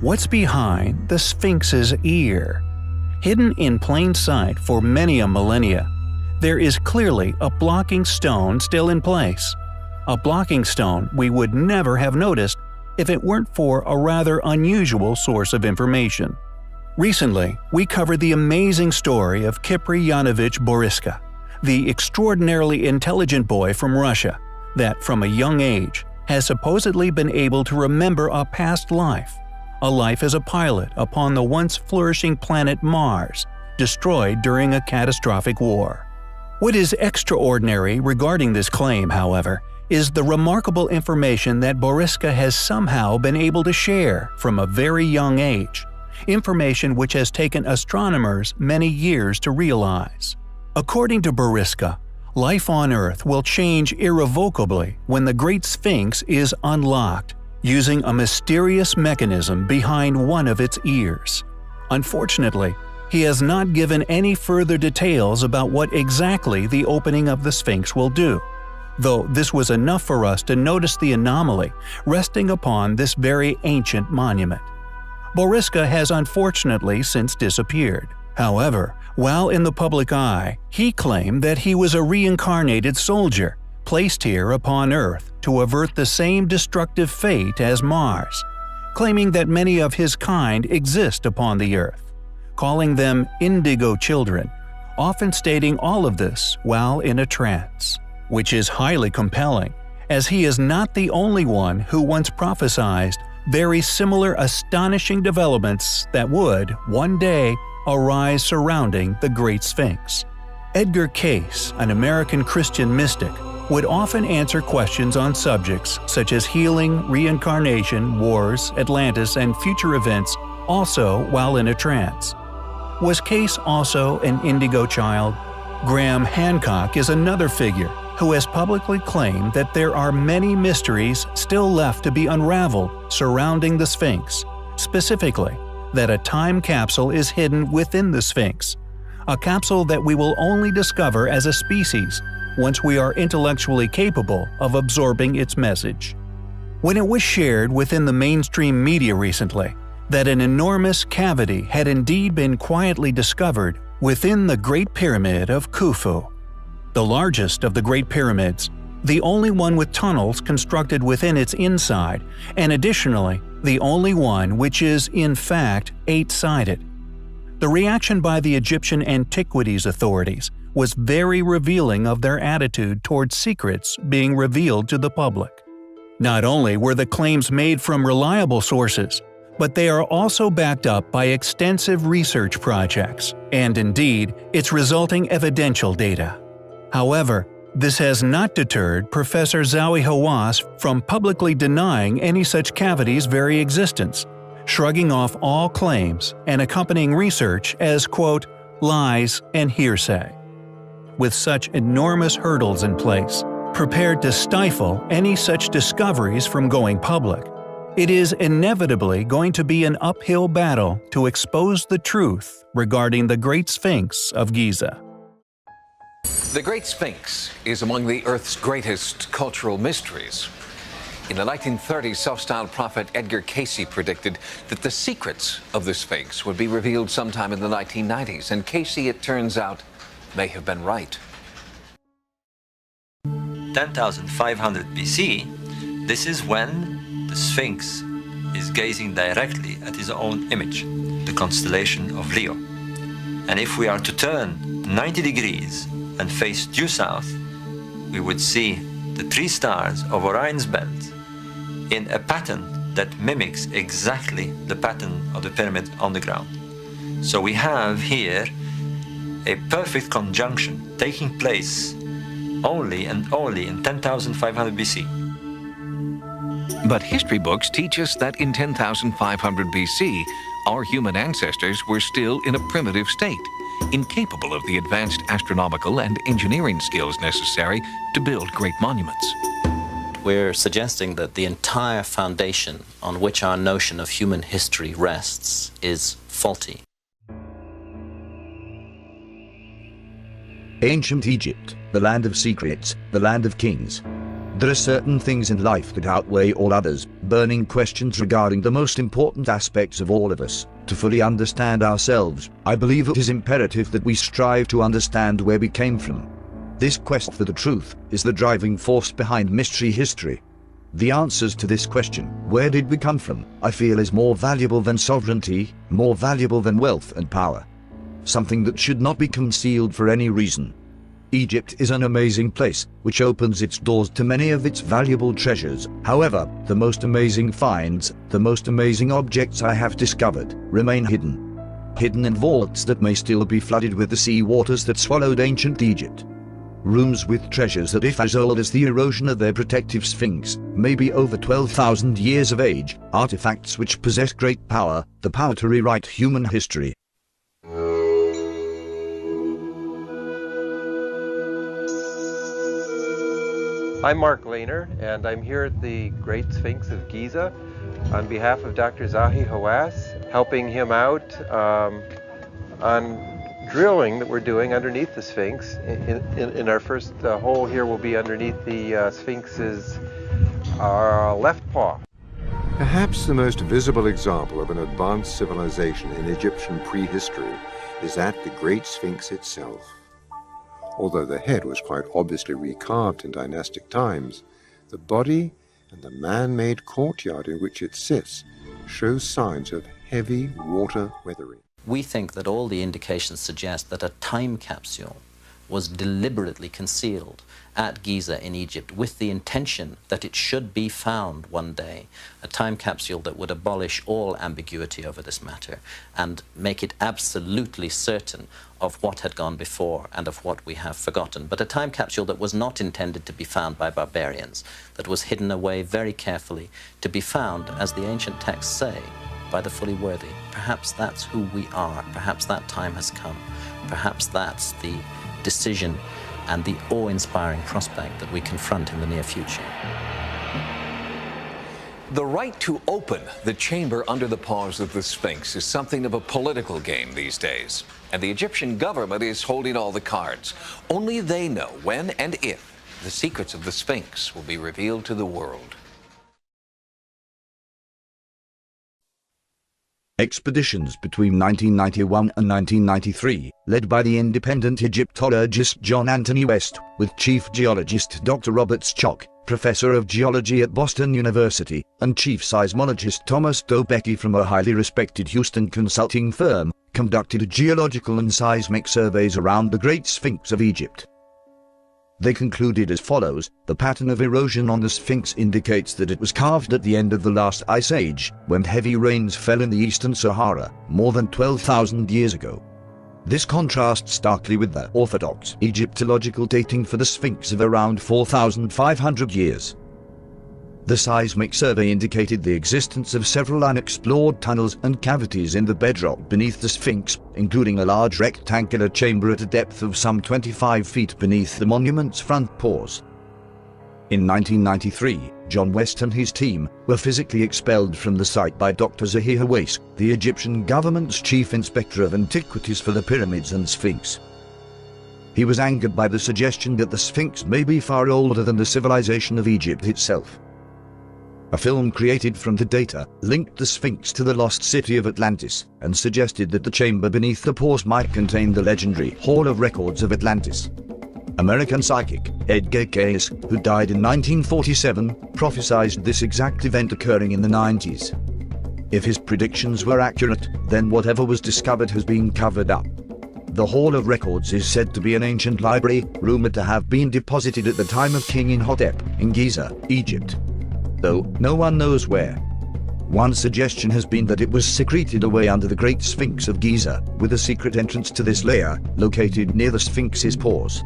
What's behind the Sphinx's ear? Hidden in plain sight for many a millennia, there is clearly a blocking stone still in place. A blocking stone we would never have noticed if it weren't for a rather unusual source of information. Recently, we covered the amazing story of Kiprianovich Boriska, the extraordinarily intelligent boy from Russia that, from a young age, has supposedly been able to remember a past life, a life as a pilot upon the once flourishing planet Mars, destroyed during a catastrophic war. What is extraordinary regarding this claim, however, is the remarkable information that Boriska has somehow been able to share from a very young age, information which has taken astronomers many years to realize. According to Boriska, life on Earth will change irrevocably when the Great Sphinx is unlocked, using a mysterious mechanism behind one of its ears. Unfortunately, he has not given any further details about what exactly the opening of the Sphinx will do, though this was enough for us to notice the anomaly resting upon this very ancient monument. Boriska has unfortunately since disappeared. However, while in the public eye, he claimed that he was a reincarnated soldier, placed here upon Earth to avert the same destructive fate as Mars, claiming that many of his kind exist upon the Earth, calling them indigo children, often stating all of this while in a trance, which is highly compelling, as he is not the only one who once prophesied very similar astonishing developments that would, one day, arise surrounding the Great Sphinx. Edgar Cayce, an American Christian mystic, would often answer questions on subjects such as healing, reincarnation, wars, Atlantis, and future events, also while in a trance. Was Cayce also an indigo child? Graham Hancock is another figure who has publicly claimed that there are many mysteries still left to be unraveled surrounding the Sphinx, specifically that a time capsule is hidden within the Sphinx, a capsule that we will only discover as a species once we are intellectually capable of absorbing its message. When it was shared within the mainstream media recently that an enormous cavity had indeed been quietly discovered within the Great Pyramid of Khufu, the largest of the Great Pyramids, the only one with tunnels constructed within its inside, and additionally, the only one which is, in fact, 8-sided. The reaction by the Egyptian Antiquities authorities was very revealing of their attitude towards secrets being revealed to the public. Not only were the claims made from reliable sources, but they are also backed up by extensive research projects, and indeed, its resulting evidential data. However, this has not deterred Professor Zawi Hawass from publicly denying any such cavity's very existence, shrugging off all claims and accompanying research as, quote, lies and hearsay. With such enormous hurdles in place, prepared to stifle any such discoveries from going public, it is inevitably going to be an uphill battle to expose the truth regarding the Great Sphinx of Giza. The Great Sphinx is among the Earth's greatest cultural mysteries. In the 1930s, self-styled prophet Edgar Cayce predicted that the secrets of the Sphinx would be revealed sometime in the 1990s, and Cayce, it turns out, may have been right. 10,500 BC, this is when the Sphinx is gazing directly at his own image, the constellation of Leo. And if we are to turn 90 degrees and face due south, we would see the 3 stars of Orion's belt in a pattern that mimics exactly the pattern of the pyramid on the ground. So we have here a perfect conjunction taking place only and only in 10,500 BC. But history books teach us that in 10,500 BC, our human ancestors were still in a primitive state, incapable of the advanced astronomical and engineering skills necessary to build great monuments. We're suggesting that the entire foundation on which our notion of human history rests is faulty. Ancient Egypt, the land of secrets, the land of kings. There are certain things in life that outweigh all others, burning questions regarding the most important aspects of all of us. To fully understand ourselves, I believe it is imperative that we strive to understand where we came from. This quest for the truth is the driving force behind mystery history. The answers to this question, where did we come from, I feel is more valuable than sovereignty, more valuable than wealth and power. Something that should not be concealed for any reason. Egypt is an amazing place, which opens its doors to many of its valuable treasures. However, the most amazing finds, the most amazing objects I have discovered, remain hidden. Hidden in vaults that may still be flooded with the sea waters that swallowed ancient Egypt. Rooms with treasures that, if as old as the erosion of their protective Sphinx, may be over 12,000 years of age, artifacts which possess great power, the power to rewrite human history. I'm Mark Lehner, and I'm here at the Great Sphinx of Giza on behalf of Dr. Zahi Hawass, helping him out on drilling that we're doing underneath the Sphinx. In our first hole here will be underneath the Sphinx's left paw. Perhaps the most visible example of an advanced civilization in Egyptian prehistory is at the Great Sphinx itself. Although the head was quite obviously recarved in dynastic times, the body and the man-made courtyard in which it sits show signs of heavy water weathering. We think that all the indications suggest that a time capsule was deliberately concealed at Giza in Egypt with the intention that it should be found one day, a time capsule that would abolish all ambiguity over this matter and make it absolutely certain of what had gone before and of what we have forgotten, but a time capsule that was not intended to be found by barbarians, that was hidden away very carefully to be found, as the ancient texts say, by the fully worthy. Perhaps that's who we are. Perhaps that time has come. Perhaps that's the decision and the awe-inspiring prospect that we confront in the near future. The right to open the chamber under the paws of the Sphinx is something of a political game these days, and the Egyptian government is holding all the cards. Only they know when and if the secrets of the Sphinx will be revealed to the world. Expeditions between 1991 and 1993, led by the independent Egyptologist John Anthony West, with Chief Geologist Dr. Robert Schoch, Professor of Geology at Boston University, and Chief Seismologist Thomas Dobecki from a highly respected Houston consulting firm, conducted geological and seismic surveys around the Great Sphinx of Egypt. They concluded as follows: the pattern of erosion on the Sphinx indicates that it was carved at the end of the last ice age, when heavy rains fell in the eastern Sahara, more than 12,000 years ago. This contrasts starkly with the orthodox Egyptological dating for the Sphinx of around 4,500 years. The seismic survey indicated the existence of several unexplored tunnels and cavities in the bedrock beneath the Sphinx, including a large rectangular chamber at a depth of some 25 feet beneath the monument's front paws. In 1993, John West and his team were physically expelled from the site by Dr. Zahi Hawass, the Egyptian government's chief inspector of antiquities for the pyramids and Sphinx. He was angered by the suggestion that the Sphinx may be far older than the civilization of Egypt itself. A film created from the data linked the Sphinx to the lost city of Atlantis and suggested that the chamber beneath the paws might contain the legendary Hall of Records of Atlantis. American psychic Edgar Cayce, who died in 1947, prophesied this exact event occurring in the 90s. If his predictions were accurate, then whatever was discovered has been covered up. The Hall of Records is said to be an ancient library, rumored to have been deposited at the time of King Imhotep in Giza, Egypt, though no one knows where. One suggestion has been that it was secreted away under the Great Sphinx of Giza, with a secret entrance to this layer located near the Sphinx's paws.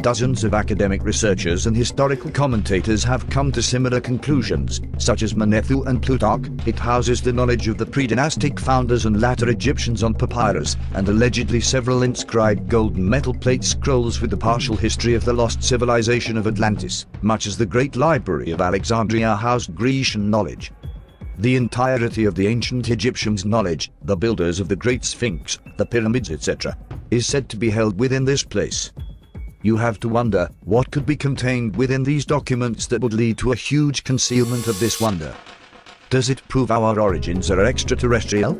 Dozens of academic researchers and historical commentators have come to similar conclusions, such as Manethu and Plutarch. It houses the knowledge of the pre-dynastic founders and latter Egyptians on papyrus, and allegedly several inscribed golden metal plate scrolls with the partial history of the lost civilization of Atlantis, much as the Great Library of Alexandria housed Grecian knowledge. The entirety of the ancient Egyptians' knowledge, the builders of the Great Sphinx, the pyramids, etc., is said to be held within this place. You have to wonder what could be contained within these documents that would lead to a huge concealment of this wonder. Does it prove our origins are extraterrestrial?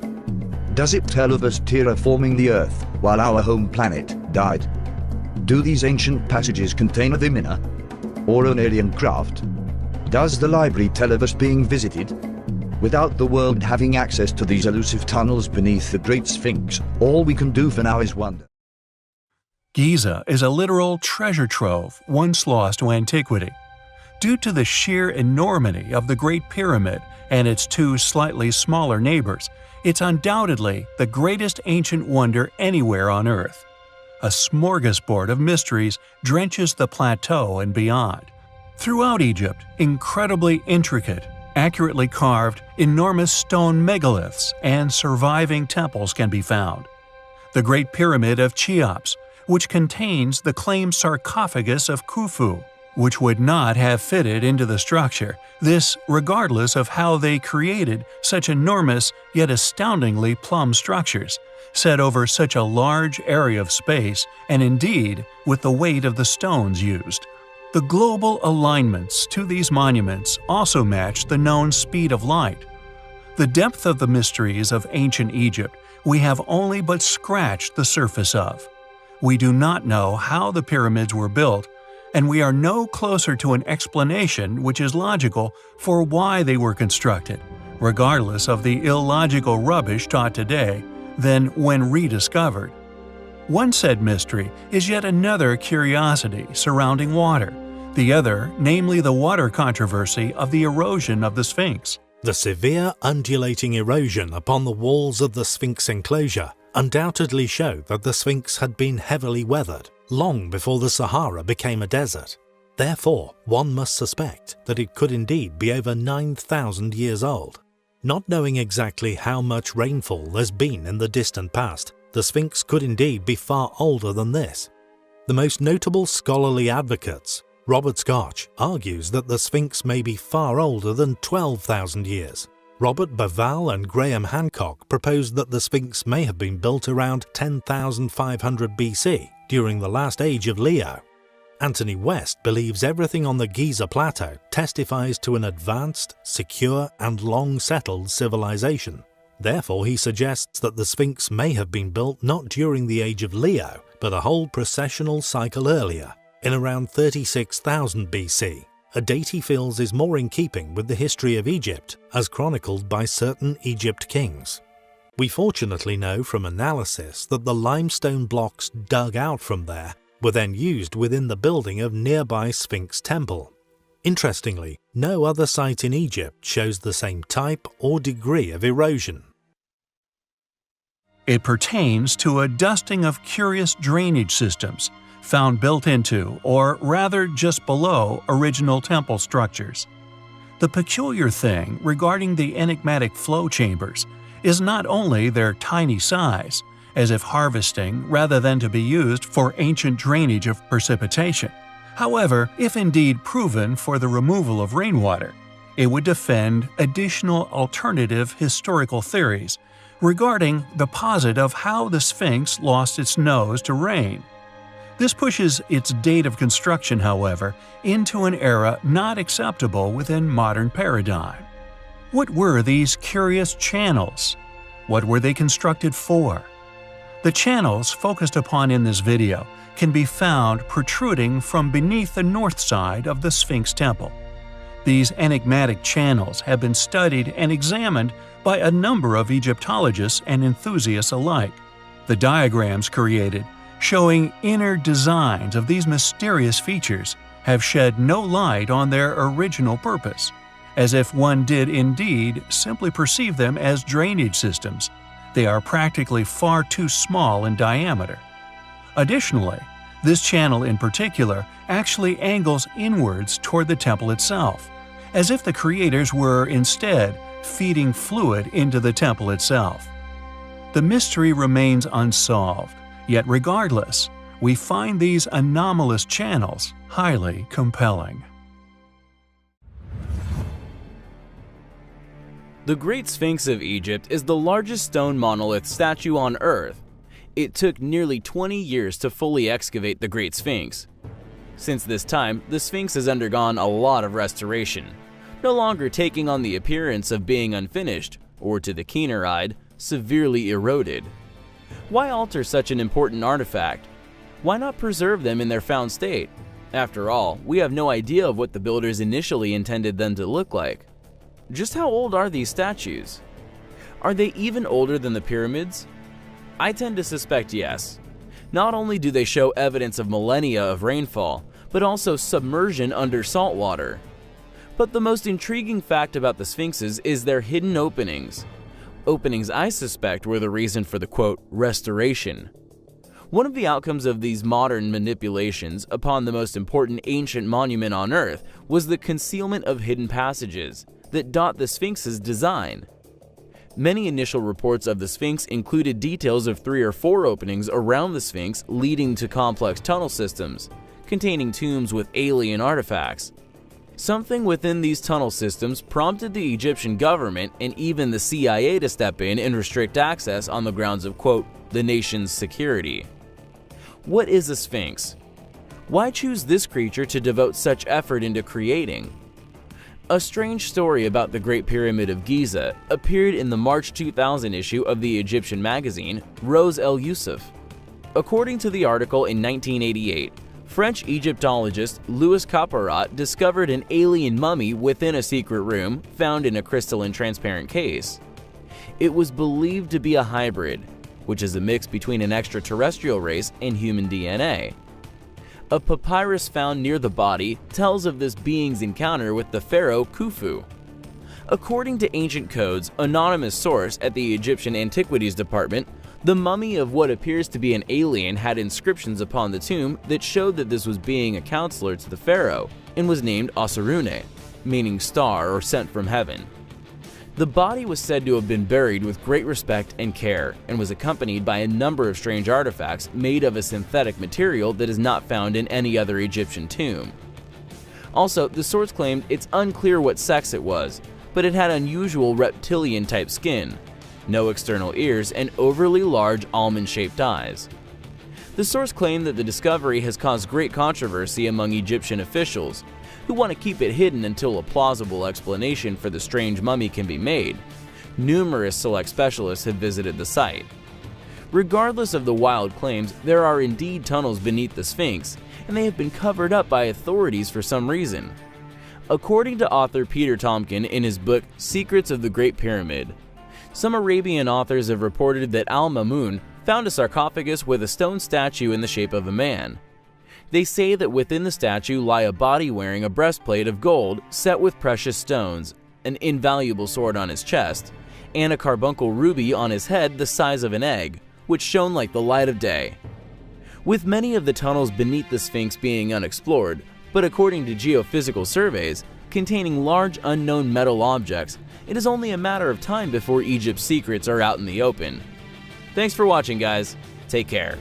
Does it tell of us terraforming the Earth while our home planet died? Do these ancient passages contain a Vimina? Or an alien craft? Does the library tell of us being visited? Without the world having access to these elusive tunnels beneath the Great Sphinx, all we can do for now is wonder. Giza is a literal treasure trove once lost to antiquity. Due to the sheer enormity of the Great Pyramid and its two slightly smaller neighbors, it's undoubtedly the greatest ancient wonder anywhere on Earth. A smorgasbord of mysteries drenches the plateau and beyond. Throughout Egypt, incredibly intricate, accurately carved, enormous stone megaliths and surviving temples can be found. The Great Pyramid of Cheops, which contains the claimed sarcophagus of Khufu, which would not have fitted into the structure, this regardless of how they created such enormous yet astoundingly plumb structures, set over such a large area of space and indeed with the weight of the stones used. The global alignments to these monuments also match the known speed of light. The depth of the mysteries of ancient Egypt we have only but scratched the surface of. We do not know how the pyramids were built, and we are no closer to an explanation which is logical for why they were constructed, regardless of the illogical rubbish taught today, than when rediscovered. One said mystery is yet another curiosity surrounding water, the other namely the water controversy of the erosion of the Sphinx. The severe undulating erosion upon the walls of the Sphinx enclosure undoubtedly show that the Sphinx had been heavily weathered long before the Sahara became a desert. Therefore, one must suspect that it could indeed be over 9,000 years old. Not knowing exactly how much rainfall there's been in the distant past, the Sphinx could indeed be far older than this. The most notable scholarly advocates, Robert Scotch, argues that the Sphinx may be far older than 12,000 years. Robert Bauval and Graham Hancock proposed that the Sphinx may have been built around 10,500 BC, during the last age of Leo. Anthony West believes everything on the Giza Plateau testifies to an advanced, secure, and long-settled civilization. Therefore, he suggests that the Sphinx may have been built not during the age of Leo, but a whole precessional cycle earlier, in around 36,000 BC. A date he feels is more in keeping with the history of Egypt as chronicled by certain Egypt kings. We fortunately know from analysis that the limestone blocks dug out from there were then used within the building of nearby Sphinx Temple. Interestingly, no other site in Egypt shows the same type or degree of erosion. It pertains to a dusting of curious drainage systems found built into, or rather just below, original temple structures. The peculiar thing regarding the enigmatic flow chambers is not only their tiny size, as if harvesting rather than to be used for ancient drainage of precipitation. However, if indeed proven for the removal of rainwater, it would defend additional alternative historical theories regarding the posit of how the Sphinx lost its nose to rain. This pushes its date of construction, however, into an era not acceptable within modern paradigm. What were these curious channels? What were they constructed for? The channels focused upon in this video can be found protruding from beneath the north side of the Sphinx Temple. These enigmatic channels have been studied and examined by a number of Egyptologists and enthusiasts alike. The diagrams created showing inner designs of these mysterious features have shed no light on their original purpose, as if one did indeed simply perceive them as drainage systems. They are practically far too small in diameter. Additionally, this channel in particular actually angles inwards toward the temple itself, as if the creators were instead feeding fluid into the temple itself. The mystery remains unsolved, yet regardless, we find these anomalous channels highly compelling. The Great Sphinx of Egypt is the largest stone monolith statue on Earth. It took nearly 20 years to fully excavate the Great Sphinx. Since this time, the Sphinx has undergone a lot of restoration, no longer taking on the appearance of being unfinished, or to the keener-eyed, severely eroded. Why alter such an important artifact? Why not preserve them in their found state? After all, we have no idea of what the builders initially intended them to look like. Just how old are these statues? Are they even older than the pyramids? I tend to suspect yes. Not only do they show evidence of millennia of rainfall, but also submersion under salt water. But the most intriguing fact about the Sphinxes is their hidden openings. Openings I suspect were the reason for the quote, restoration. One of the outcomes of these modern manipulations upon the most important ancient monument on Earth was the concealment of hidden passages that dot the Sphinx's design. Many initial reports of the Sphinx included details of 3 or 4 openings around the Sphinx leading to complex tunnel systems, containing tombs with alien artifacts. Something within these tunnel systems prompted the Egyptian government and even the CIA to step in and restrict access on the grounds of, quote, the nation's security. What is a Sphinx? Why choose this creature to devote such effort into creating? A strange story about the Great Pyramid of Giza appeared in the March 2000 issue of the Egyptian magazine Rose El Yusuf. According to the article in 1988, French Egyptologist Louis Caporat discovered an alien mummy within a secret room found in a crystalline transparent case. It was believed to be a hybrid, which is a mix between an extraterrestrial race and human DNA. A papyrus found near the body tells of this being's encounter with the pharaoh Khufu. According to ancient codes, anonymous source at the Egyptian Antiquities Department, the mummy of what appears to be an alien had inscriptions upon the tomb that showed that this was being a counselor to the pharaoh and was named Osirune, meaning star or sent from heaven. The body was said to have been buried with great respect and care and was accompanied by a number of strange artifacts made of a synthetic material that is not found in any other Egyptian tomb. Also, the source claimed it's unclear what sex it was, but it had unusual reptilian-type skin, no external ears, and overly large almond-shaped eyes. The source claimed that the discovery has caused great controversy among Egyptian officials, who want to keep it hidden until a plausible explanation for the strange mummy can be made. Numerous select specialists have visited the site. Regardless of the wild claims, there are indeed tunnels beneath the Sphinx, and they have been covered up by authorities for some reason. According to author Peter Tompkin in his book Secrets of the Great Pyramid, some Arabian authors have reported that Al-Mamun found a sarcophagus with a stone statue in the shape of a man. They say that within the statue lie a body wearing a breastplate of gold set with precious stones, an invaluable sword on his chest, and a carbuncle ruby on his head the size of an egg, which shone like the light of day. With many of the tunnels beneath the Sphinx being unexplored, but according to geophysical surveys, containing large unknown metal objects, it is only a matter of time before Egypt's secrets are out in the open. Thanks for watching, guys. Take care.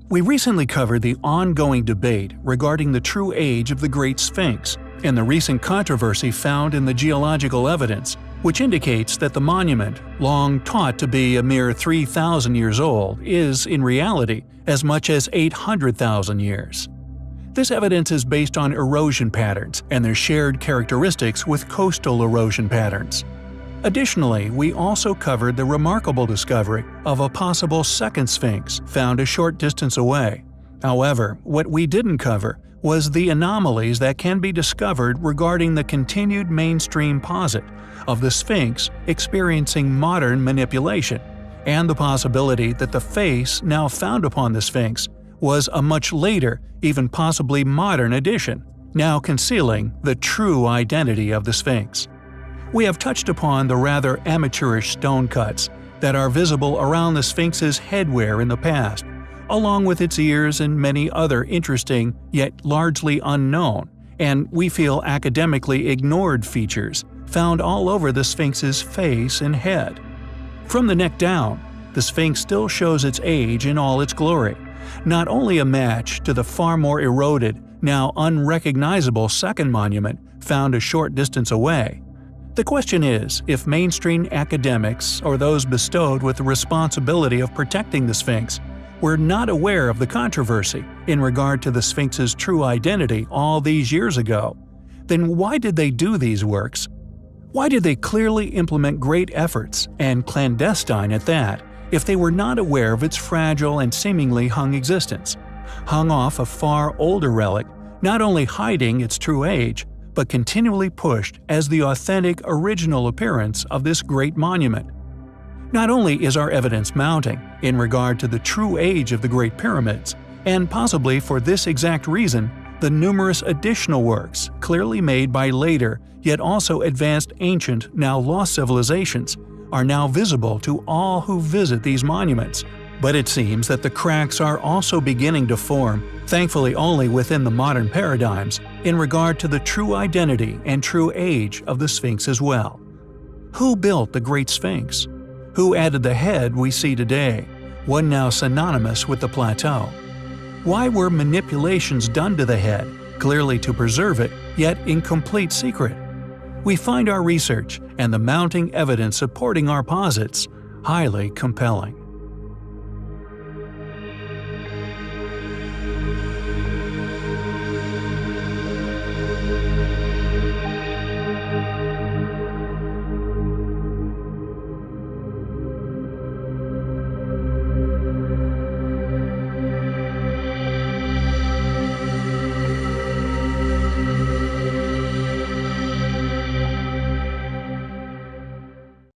We recently covered the ongoing debate regarding the true age of the Great Sphinx and the recent controversy found in the geological evidence, which indicates that the monument, long taught to be a mere 3,000 years old, is, in reality, as much as 800,000 years. This evidence is based on erosion patterns and their shared characteristics with coastal erosion patterns. Additionally, we also covered the remarkable discovery of a possible second Sphinx found a short distance away. However, what we didn't cover was the anomalies that can be discovered regarding the continued mainstream posit of the Sphinx experiencing modern manipulation, and the possibility that the face now found upon the Sphinx was a much later, even possibly modern addition, now concealing the true identity of the Sphinx. We have touched upon the rather amateurish stone cuts that are visible around the Sphinx's headwear in the past, along with its ears and many other interesting yet largely unknown, and we feel academically ignored features found all over the Sphinx's face and head. From the neck down, the Sphinx still shows its age in all its glory, not only a match to the far more eroded, now unrecognizable second monument found a short distance away, The question is if mainstream academics or those bestowed with the responsibility of protecting the Sphinx were not aware of the controversy in regard to the Sphinx's true identity all these years ago, then why did they do these works? Why did they clearly implement great efforts, and clandestine at that, if they were not aware of its fragile and seemingly hung existence? Hung off a far older relic, not only hiding its true age, but continually pushed as the authentic original appearance of this great monument. Not only is our evidence mounting in regard to the true age of the Great Pyramids, and possibly for this exact reason, the numerous additional works, clearly made by later yet also advanced ancient, now lost civilizations, are now visible to all who visit these monuments. But it seems that the cracks are also beginning to form, thankfully only within the modern paradigms, in regard to the true identity and true age of the Sphinx as well. Who built the Great Sphinx? Who added the head we see today, one now synonymous with the plateau? Why were manipulations done to the head, clearly to preserve it, yet in complete secret? We find our research and the mounting evidence supporting our posits highly compelling.